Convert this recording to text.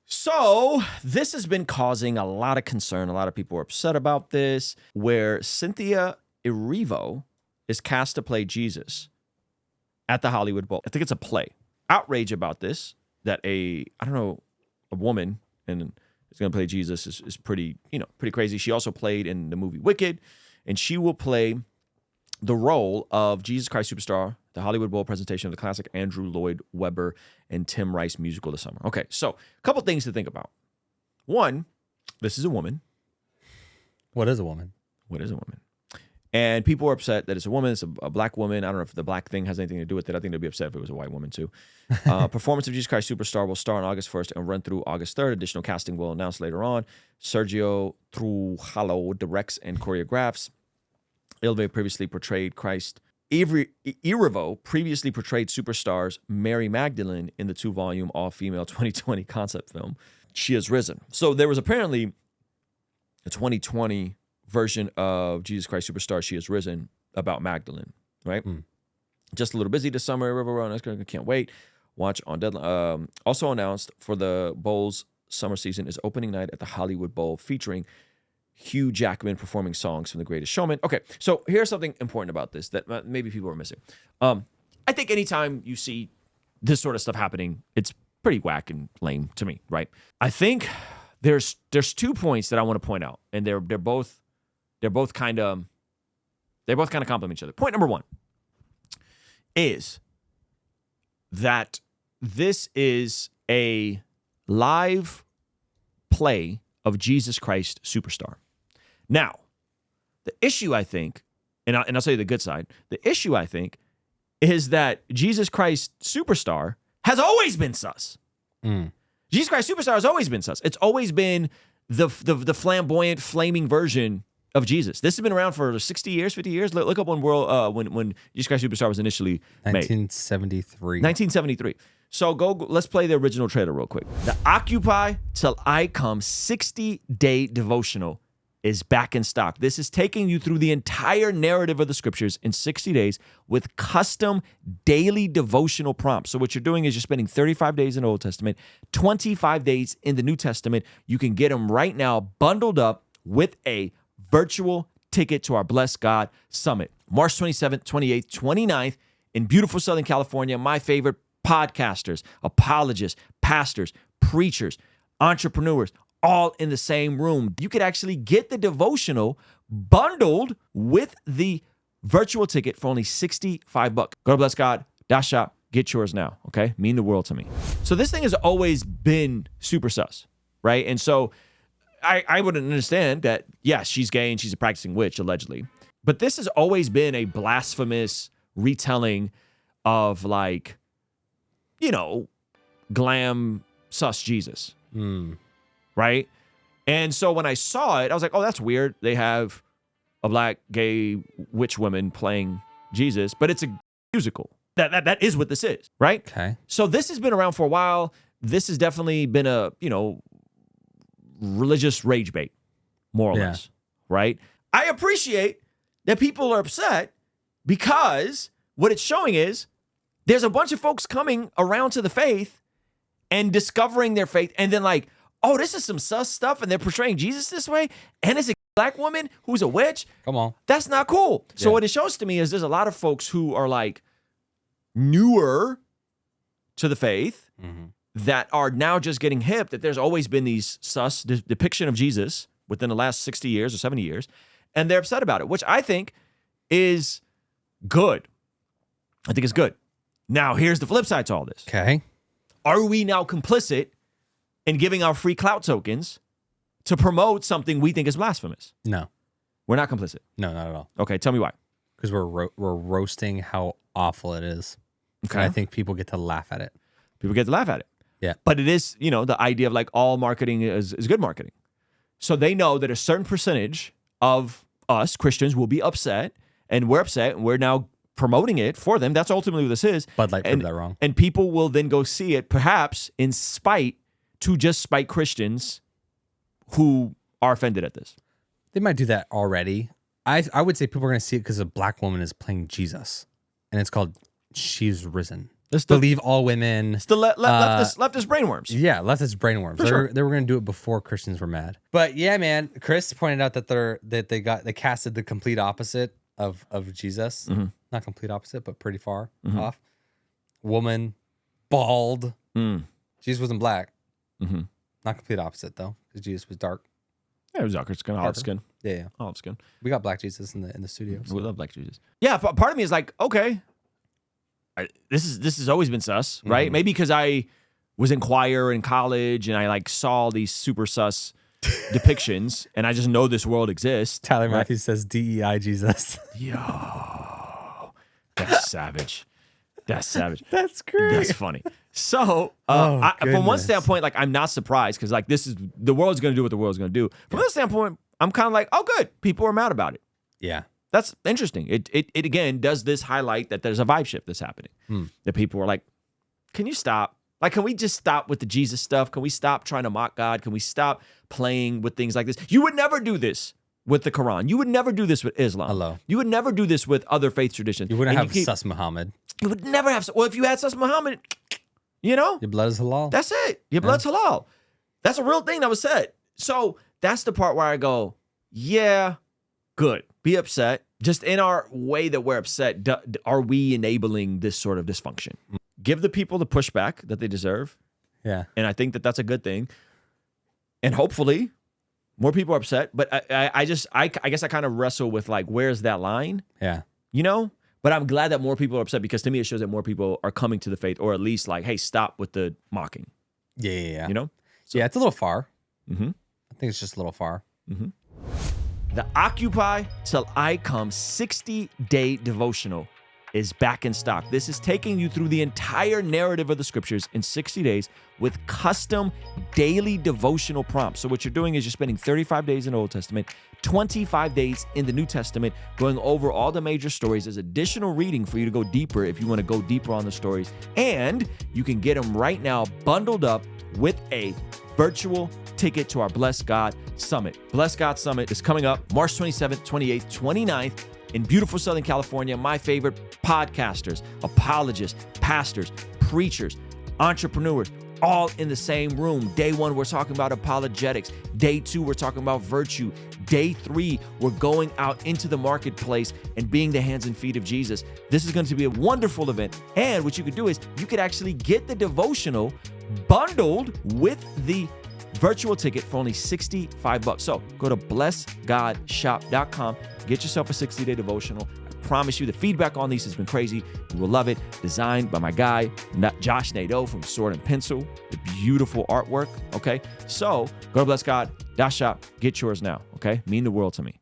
So this has been causing a lot of concern. A lot of people are upset about this, where Cynthia Erivo is cast to play Jesus at the Hollywood Bowl. I think it's a play. Outrage about this, that a woman and is going to play Jesus is pretty crazy. She also played in the movie Wicked, and she will play the role of Jesus Christ Superstar, the Hollywood Bowl presentation of the classic Andrew Lloyd Webber and Tim Rice musical this summer. Okay, so a couple things to think about. One, this is a woman. What is a woman? What is a woman? And people are upset that it's a woman. It's a black woman. I don't know if the black thing has anything to do with it. I think they'd be upset if it was a white woman too. Performance of Jesus Christ Superstar will start on August 1st and run through August 3rd. Additional casting will announce later on. Sergio Trujillo directs and choreographs. Ilve previously portrayed Christ. Erivo previously portrayed superstars Mary Magdalene in the 2-volume all-female 2020 concept film, She Has Risen. So there was apparently a 2020 version of Jesus Christ Superstar, She Has Risen, about Magdalene, right? Just a little busy this summer. I can't wait. Watch on deadline. Also announced for the Bowl's summer season is opening night at the Hollywood Bowl featuring Hugh Jackman performing songs from The Greatest Showman. Okay, so here's something important about this that maybe people are missing. I think anytime you see this sort of stuff happening, it's pretty whack and lame to me, right? I think there's 2 points that I want to point out, and they're both kind of complement each other. Point number 1 is that this is a live play of Jesus Christ Superstar. Now, the issue, I think, and I'll tell you the good side, the issue, I think, is that Jesus Christ Superstar has always been sus. Jesus Christ Superstar has always been sus. It's always been the flamboyant, flaming version of Jesus. This has been around for 60 years, 50 years. Look up when Jesus Christ Superstar was initially made. 1973. 1973. So let's play the original trailer real quick. The Occupy Till I Come 60-day devotional is back in stock. This is taking you through the entire narrative of the scriptures in 60 days with custom daily devotional prompts. So what you're doing is you're spending 35 days in the Old Testament, 25 days in the New Testament. You can get them right now bundled up with a virtual ticket to our Bless God Summit. March 27th, 28th, 29th in beautiful Southern California. My favorite podcasters, apologists, pastors, preachers, entrepreneurs, all in the same room. You could actually get the devotional bundled with the virtual ticket for only $65. Go to blessgod.shop. Get yours now, okay? Mean the world to me. So this thing has always been super sus, right? And so I wouldn't understand that, yes, she's gay and she's a practicing witch, allegedly. But this has always been a blasphemous retelling of, like, glam sus Jesus. Right? And so when I saw it, I was like, oh, that's weird. They have a black gay witch woman playing Jesus, but it's a musical. That is what this is, right? Okay. So this has been around for a while. This has definitely been a, religious rage bait, more or less, right? I appreciate that people are upset because what it's showing is there's a bunch of folks coming around to the faith and discovering their faith, and then like, oh, this is some sus stuff, and they're portraying Jesus this way, and it's a black woman who's a witch. Come on. That's not cool. So what it shows to me is there's a lot of folks who are like newer to the faith that are now just getting hip that there's always been these sus depiction of Jesus within the last 60 years or 70 years, and they're upset about it, which I think is good. I think it's good. Now, here's the flip side to all this. Okay. Are we now complicit in giving our free clout tokens to promote something we think is blasphemous? No. We're not complicit. No, not at all. Okay, tell me why. Because we're roasting how awful it is. Okay. And I think people get to laugh at it. People get to laugh at it. Yeah. But it is, the idea of like all marketing is good marketing. So they know that a certain percentage of us Christians will be upset, and we're upset, and we're now promoting it for them. That's ultimately what this is. Bud Light proved that wrong. And people will then go see it, perhaps in spite Christians who are offended at this. They might do that already. I would say people are going to see it because a black woman is playing Jesus, and it's called She's Risen. believe all women. It's the leftist brainworms. Yeah, leftist brainworms. They were going to do it before Christians were mad. But yeah, man, Chris pointed out that they casted the complete opposite of Jesus. Mm-hmm. Not complete opposite, but pretty far off. Woman, bald. Jesus wasn't black. Mm-hmm. Not complete opposite though, because Jesus was dark. Yeah, it was darker skin, olive skin. Yeah. Olive skin. We got black Jesus in the studio. So. We love black Jesus. Yeah, part of me is like, okay, this has always been sus, right? Maybe because I was in choir in college and I like saw these super sus depictions, and I just know this world exists. Tyler Matthews says DEI Jesus. Yo, that's savage. That's savage. That's great. That's funny. So, from one standpoint, like I'm not surprised because like the world's going to do what the world's going to do. From another standpoint, I'm kind of like, oh, good. People are mad about it. Yeah. That's interesting. It again does this highlight that there's a vibe shift that's happening. That people are like, can you stop? Like, can we just stop with the Jesus stuff? Can we stop trying to mock God? Can we stop playing with things like this? You would never do this with the Quran. You would never do this with Islam. Hello. You would never do this with other faith traditions. You wouldn't have Sus Muhammad. You would never have. Well, if you had Sus Muhammad, you know, your blood is halal. That's it. Your blood's halal. That's a real thing that was said. So that's the part where I go, yeah, good. Be upset. Just in our way that we're upset, are we enabling this sort of dysfunction? Give the people the pushback that they deserve. Yeah. And I think that that's a good thing. And hopefully more people are upset. But I guess I kind of wrestle with like, where's that line? Yeah. You know? But I'm glad that more people are upset because to me, it shows that more people are coming to the faith, or at least like, hey, stop with the mocking. Yeah. You know? So, yeah, it's a little far. Mm-hmm. I think it's just a little far. Mm-hmm. The Occupy Till I Come 60-day devotional is back in stock. This is taking you through the entire narrative of the scriptures in 60 days with custom daily devotional prompts. So what you're doing is you're spending 35 days in the Old Testament, 25 days in the New Testament, going over all the major stories. There's additional reading for you to go deeper if you want to go deeper on the stories. And you can get them right now bundled up with a virtual ticket to our Bless God Summit. Bless God Summit is coming up March 27th, 28th, 29th in beautiful Southern California. My favorite podcasters, apologists, pastors, preachers, entrepreneurs, all in the same room. Day 1, we're talking about apologetics. Day 2, we're talking about virtue. Day 3, we're going out into the marketplace and being the hands and feet of Jesus. This is going to be a wonderful event. And what you could do is you could actually get the devotional bundled with the virtual ticket for only $65. So go to blessgodshop.com, get yourself a 60-day devotional. I promise you the feedback on these has been crazy. You will love it. Designed by my guy, Josh Nadeau from Sword and Pencil. The beautiful artwork, okay? So go to blessgod.shop, get yours now, okay? Mean the world to me.